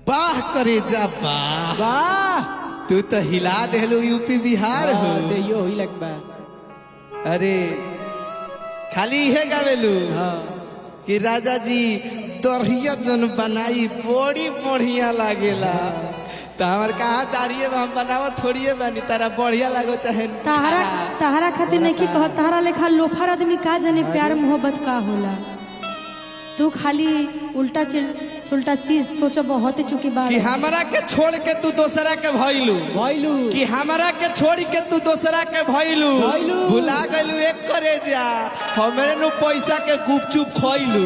वाह करे जा वाह वाह तू तो हिला देलू यूपी बिहार हो यो ही लगबा। अरे खाली इहे गावेलू हाँ कि राजा जी तोरिया जन बनाई बड़ी बढ़िया लागेला तो हमार कहा तारिये हम बनावा थोड़िए बानी तारा बढ़िया लागो चाहे तहरा खातिर नहीं की कह तहरा लेखा लोफर आदमी का जाने प्यार मोहब्बत का होला। तू खाली उल्टा सुल्टा चीज सोचो बहुत चुकी बात कि हमरा के छोड़ के तू दूसरा के भइलू भइलू कि हमरा के छोड़ के तू दूसरा के भइलू भुला गइलू एक करे जा हमरे नु पैसा के गुपचुप खइलू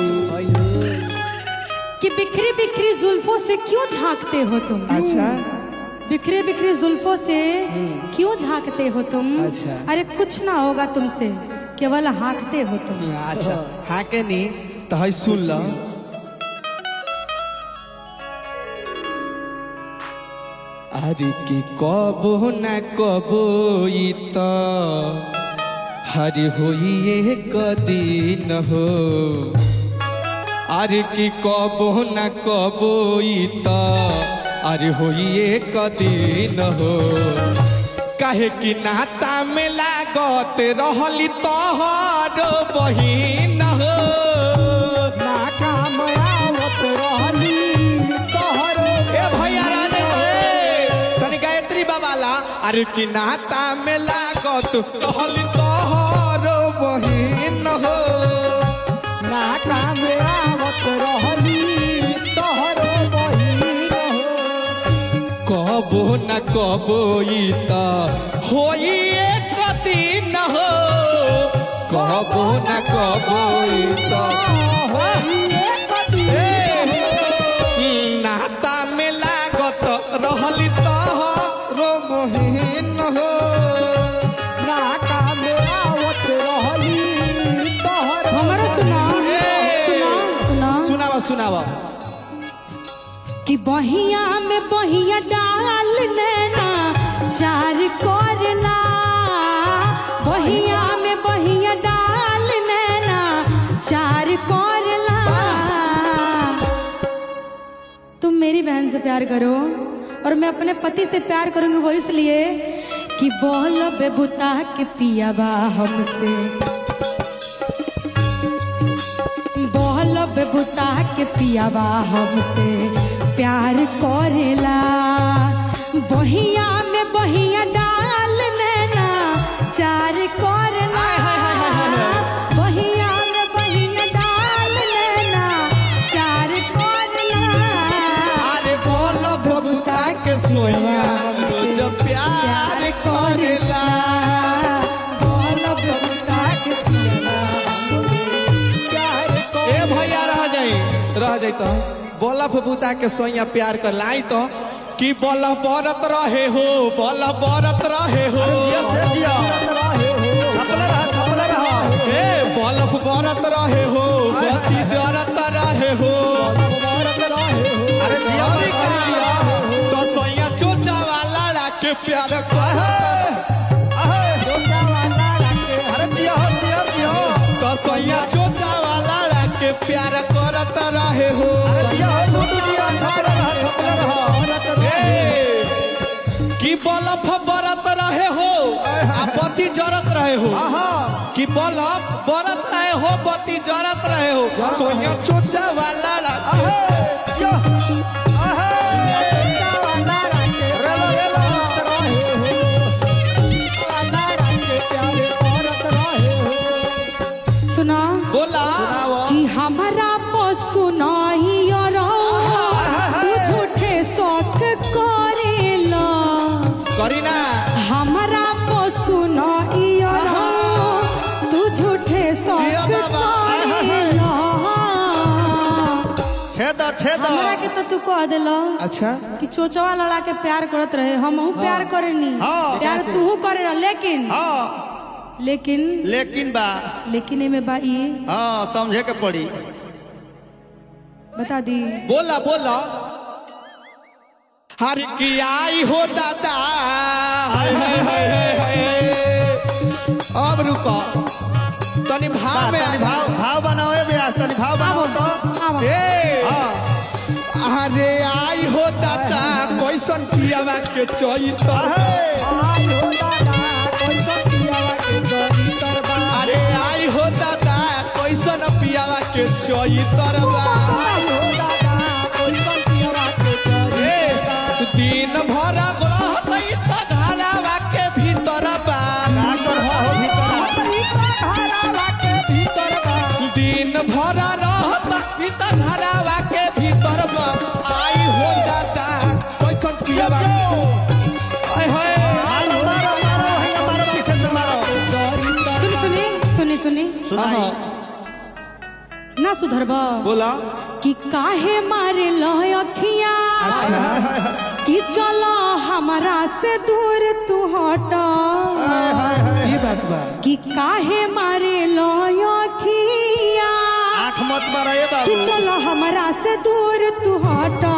कि बिखरी बिखरी जुल्फों से क्यों झांकते हो तुम। अच्छा बिखरे बिखरे जुल्फों से क्यों झांकते हो तुम। अच्छा। अरे कुछ ना होगा तुमसे केवल हाँकते हो तुम। अच्छा हाँ के नहीं तो है सुन लो अरे कि कबो न कबो तो हरे होइए कदीन हो अरे कि कबो न कबो तो अरे होइए कदीन हो काहे कि नाता में लागत रहली तोहर बहिन हो अरे कि नाता में लागत रहली तोहर बहिन हो नाता में आवत रहली तोहर बहिन हो कबो न कबो तो होइए कदीन हो कबो न कबो तो नाता में लागत रहली तोहर बहिन हो नाता में आवत रहली तोहर हमारा सुना सुनावा सुनावा कि बहिया में बहिया डाल देना चार करला बहिया में बहिया डाल देना चार करला। तुम मेरी बहन से प्यार करो और मैं अपने पति से प्यार करूंगी वो इसलिए कि बोल बेबुता के पिया बा हमसे बोल बेबुता के पिया बा हमसे प्यार करेला बहिया में बहिया डाल देना चार करला बहिया में बहिया डाल देना चार करला। अरे बोलो बबुता के सोया रोज प्यार करेला बोलो बेबुता के पिया ए भैया रह जाई तो बोला बबुता के सोया प्यार कर लाई तो कि बोला बरत रहे हो बोला बरत रहे हो ए बलफ बरत रहे हो बत्ती जरत रहे हो अरे तो सोया चोचा वाला के प्यार तो सोया चोचा वाला के प्यार करत रहे हो कि बलफ बरत रहे हो आ बत्ती जरत रहे हो कि बलफ बरत रहे हो बत्ती जरत रहे हो सोया चोचा वाला सुना बोला कि हमारा पसुनाई तू झूठे शौक करेला करीना हमारा पसुनाई तू झूठे शौक करेला हमरा के तो तू कह देला अच्छा कि चोचवा लड़ा के प्यार करत रहे हमहू प्यार करेनी प्यार तूहू करेला लेकिन बा लेकिन एमे बा ई हाँ समझे के पड़ी बता दी बोला बोला हर की आई हो दादा अब रुको तनी भाव में भाव बनाओ ब्यास तनी भाव बनाओ तो ए अरे आई हो दादा कैसन पियावा के चैतर आई हो दादा कैसन पियावा के चरितर बा अरे आई हो दादा कैसन पियावा के चैतर बा आई हो दादा कैसन पियावा के चरितर बा दिन भर रहतै त घरवा के भीतर बा दिन भर रहतै त घरवा के भीतर बा आई हो दादा कैसन पियावा आय होय सुनी ना सुधरबा बोला कि काहे मारे लखिया अच्छा कि चलो हमारा से दूर तू हटा ई बात बा कि काहे मारे लखिया आँख मत मारे कि बाबू चलो हमारा से दूर तू हटा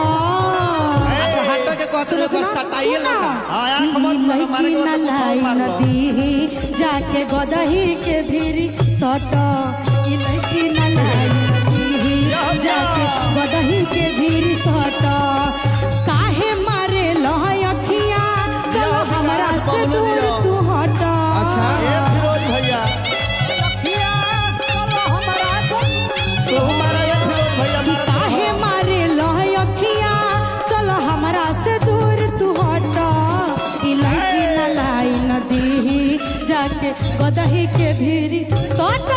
अच्छा हट के कहत रहे सटाइए ना आँख मत मारे मारे के न लाई नदी जाके गदही के भीरी सट ई लड़की न लाई नदी जाके गदही के भीरी सट काहे मारे लहयखिया चलो हमरा से दूर तू हट अच्छा ए फिरोज भैया तो हमारा ये फिरोज भैया कि काहे मारे लहयखिया चलो हमरा से दूर तू हट ई लड़की न लाई नदी जाके गदही के भीरी सट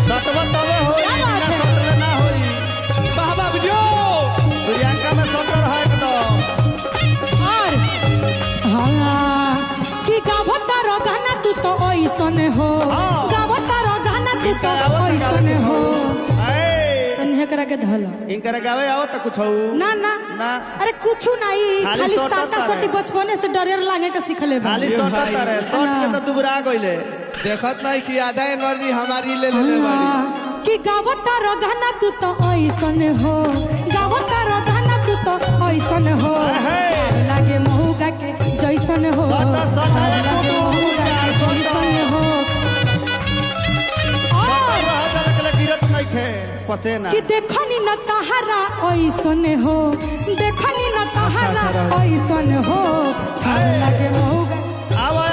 सटवा तबे होई क्या बात बिना है? सटले ना होई वाह बाबूजो प्रियंका में सटर है एकदम और हाँ कि गावतार गाना तू तो ओइसन हो हाँ। गावतार गाना तू तो गावत ओइसन हो ए तन्हे करा के धल इनकर गावे आओ त कुछ हो ना ना ना अरे कुछ नहीं खाली खाली सटत साटा तारे। सटी बचपने से डरेर लागे के सिखले बा खाली सटत रे सट के त दुबरा गइले देखत नहीं कि आधा एनर्जी हमारी ले ले बाड़ी हाँ, कि गावतार गाना तू तो ओइसन हो गावतार गाना तू तो ओइसन हो लागे महुगा के जैसन हो सटा लागे महुगा के जैसन हो और रहल गिरत नहीं खे पसेना कि देखनी न तहरा ओइसन हो देखनी न तहरा अच्छा, ओइसन हो छान लागे महुगा आवा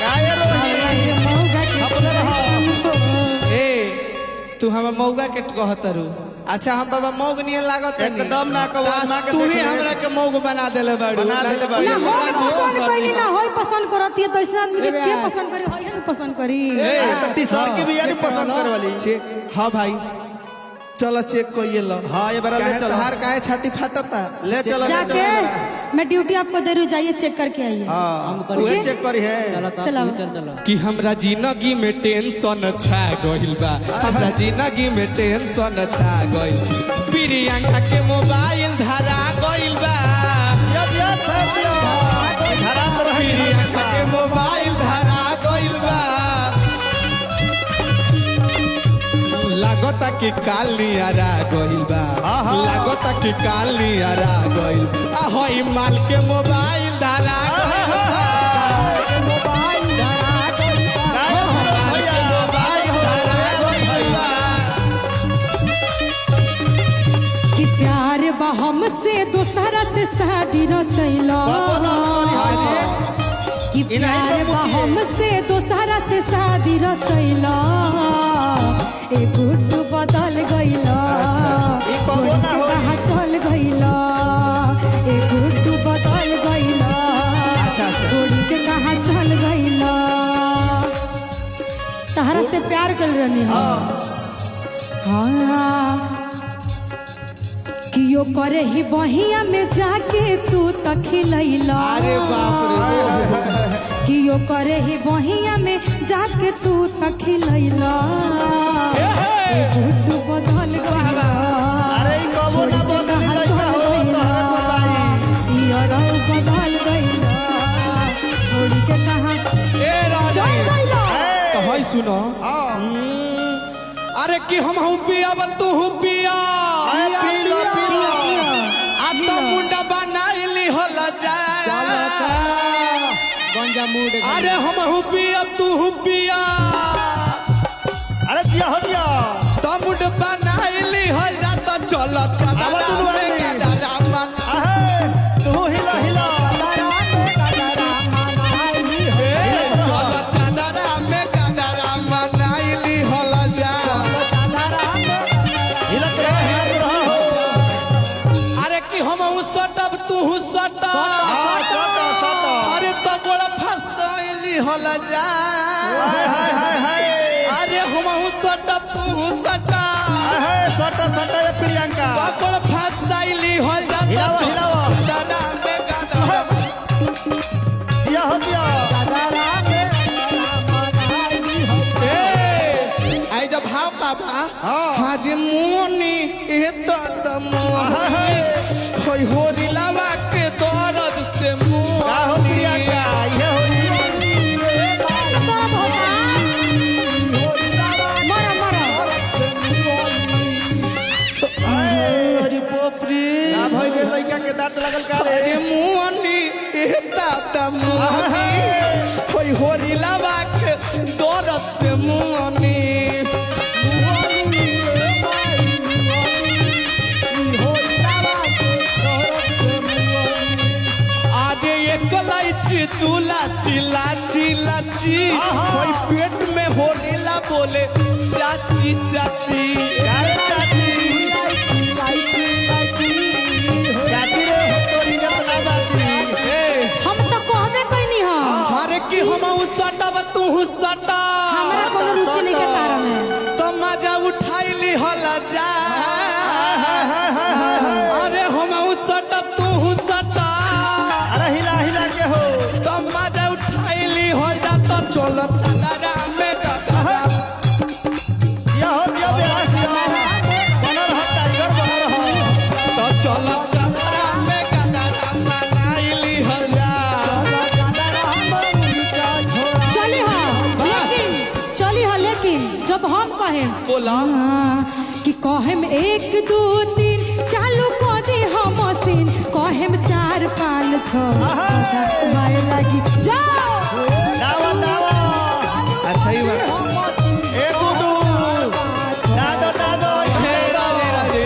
काहे रोई लागे महुगा के अपने रहा। जैसन हो। ए तू हम मौगा के कहतरू अच्छा हम बाबा मौग नहीं लागत है एकदम ना कहो, माँ के तू ही देखे। हमरा के मौग बना देले बाड़ू बना देले बाड़ू। ना बड़ा होय मौग पसंद कर करी दी। ना होय पसंद करती है तो इस आदमी के के पसंद करी होय नहीं पसंद करी अरे त टी-शर्ट के भी यानी पसंद करे वाली हाँ भाई चलो चेक करिए लो हाँ ये बरा ले काहे चलो तहार काहे छाती फाटता ले चलो जाके मैं ड्यूटी आपको दे रही हूँ, जाइए चेक करके आइए हां वो चेक करी है चलो कि हमरा जिंदगी में टेंशन छा गइल बा हमरा जिंदगी में टेंशन छा गइल प्रियंका के मोबाइल धरा गइल बा यस धरा तो रही प्रियंका के मोबाइल धरा गइल बा लागता कि काल नियारा गइल बा लागता कि काल नियारा गइल आ होई माल के मोबाइल धरा गइल बा मोबाइल धरा गइल माल के मोबाइल धरा गइल बा कि प्यार बा हमसे दूसरा से शादी रचैला कि प्यार बा हमसे दूसरा से शादी रचैला ए गुड्डू बदल गइला ई कबो ना होई। कहाँ चल गइला ए गुड्डू बदल गइला अच्छा। छोड़ी के कहाँ चल गइला तहरा से प्यार कर रही हाँ कियो करे ही बहिया में जाके तू तखिलैला अरे बाप रे कियो करे ही बहिया में जाके तू तखिलैला ए गुड्डू बदल गइला अरे ई कबो ना छोड़ के बदली कहाँ लइका चल हो गइला? तोहरे मोबाइल ई अरौ बदल गइला छोड़ के कहाँ ए राजा चल गइला तो हई सुनो अरे कि हम हूँ पिया तू हूँ पिया पी लो आ तो मुंडा बनाइली होला जा गंजा मूड अरे हम हूँ पिया तू हूँ पिया अरे जिया हो जिया तो मुंड बना मनाइली हो जाता चलो चादरा में गदरा मन तू हिला हिला चलो चादरा में गदरा मनाइली हो जा हिला रहा हो अरे कि हम सटब तू सटा अरे तो बड़ा फसाइली हो जा अरे हम सटब तू सटा सटा सटा ये प्रियंका बड़ा फसाइली हो जाता हिलावा, हिलावा। चादरा में गदरा दिया हो दिया आई जब भाव का बा हाजे मोनी ए तो मोनी होय होरी लावा के दर्द से का हो मोनी प्रियंका ये हो दर्द होता मरा मरा अरे बाप रे का भई रे लइका के दांत लगल का रे अरे मोनी ए तो मोनी होय होरी लावा के दर्द से मोनी आगे एक लाइची दूला चिला चिला ची कोई पेट में होरीला बोले चाची चाची अरे चाची चाची रे तो इज्जत ना बाची हम तो कहबे कइनी ह हरे की हम सटब तू सटा हमरा कोनो रुचि नहीं के तारा में तो मजा उठाइली हला जा अरे हम सटब तू सटा अरे हिला हिला के हो तो मजा उठाइली हो जाता चलो चादरा में गदरा या हो दिया बेरा बनर हो टाइगर बनर हो तो चलो चादरा में गदरा मनाइली हो जा चली ह लेकिन जब हम कहें बोला कि कहेम 1 2 3 चालू कर दे हम मशीन कहेम 4 5 6 मारे लगी जाओ दावा दावा अच्छा ही बात ए गुडू दादो दादो हे राजे राजे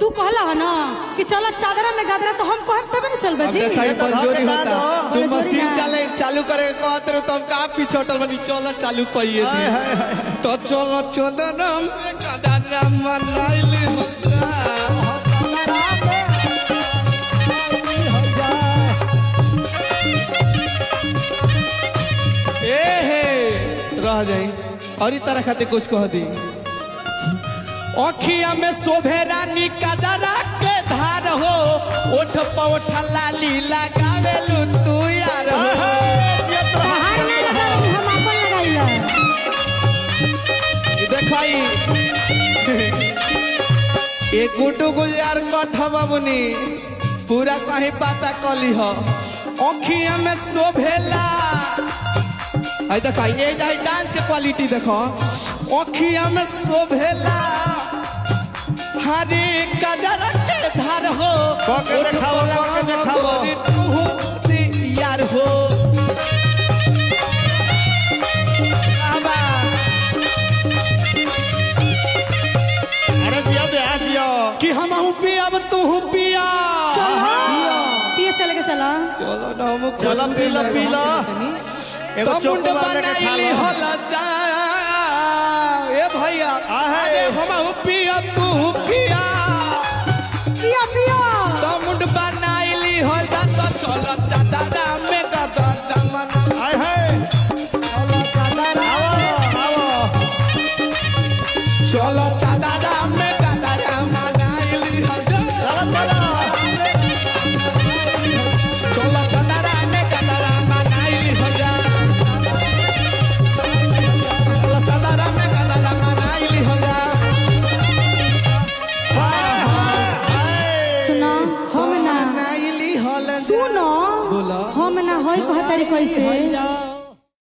तू कहला है ना कि चलो चादरा में गदरा तो हम कहेम तबे न चलबे अब जी देखा बलजोरी होता तू बलजोरी मशीन ना। चालू करे कहत रहो तब का पिछोटल बनी चलो चालू कइए दी तो चलो चादरा में गदरा मनाइली हो जा ए हे रह जाई और ई तरह खाते कुछ कह दी अखिया में शोभे रानी कजरा के धार हो ओठ पौठ लाली लगावेलू तू यार हो बाहर ना लगाई हम अपन लगाइला ई देखाई एक गुड्डू गुजार कठ बाबुनी पूरा कहीं पता कली हो अखिया में शोभेला आई देखा ये जाई डांस के क्वालिटी देखो अखिया में शोभेला हरे कजरा के धार हो कके देखाओ, कके देखाओ। गोरी तू यार हो आबा अरे दिया बेहा दिया कि हम पिया तू पिया पिए चले के चला चलो ना हम चला पीला पीला एगो तो मुंड चोको बांध के खा बनाइली लो होला जा ए भैया आहे। अरे हम पिया तू पिया पिया पिया तो मुंड बनाइली हो जा तो चलो चादरा में गदरा मना आय है आओ आओ चलो चादरा में गदरा मनाइली हो जा चला चला चलो चादरा में गदरा मनाइली हो जा चलो चादरा में गदरा मनाइली हो जा सुना हम ना मनाइली होला जा सुनो बोला हम ना होई कहतारी कैसे